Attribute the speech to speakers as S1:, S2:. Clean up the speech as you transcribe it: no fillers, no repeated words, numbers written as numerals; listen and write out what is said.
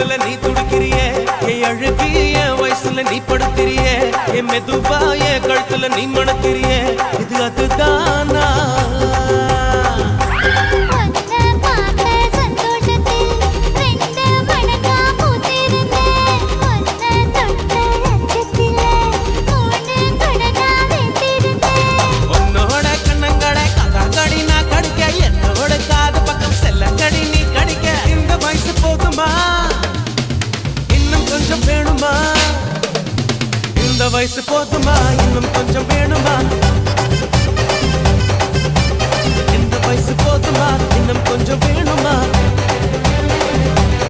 S1: தொடுதல நீ துடிக்கிறியே என் அழுகி என் வயசுல நீ படுத்திரியே என் மெதுவா என் கழுத்துல நீ மணக்கிறியே இது அதுதானா இந்த வயசு போதுமா இன்னும் கொஞ்சம் வேணுமா இந்த வயசு போதுமா இன்னும் கொஞ்சம் வேணுமா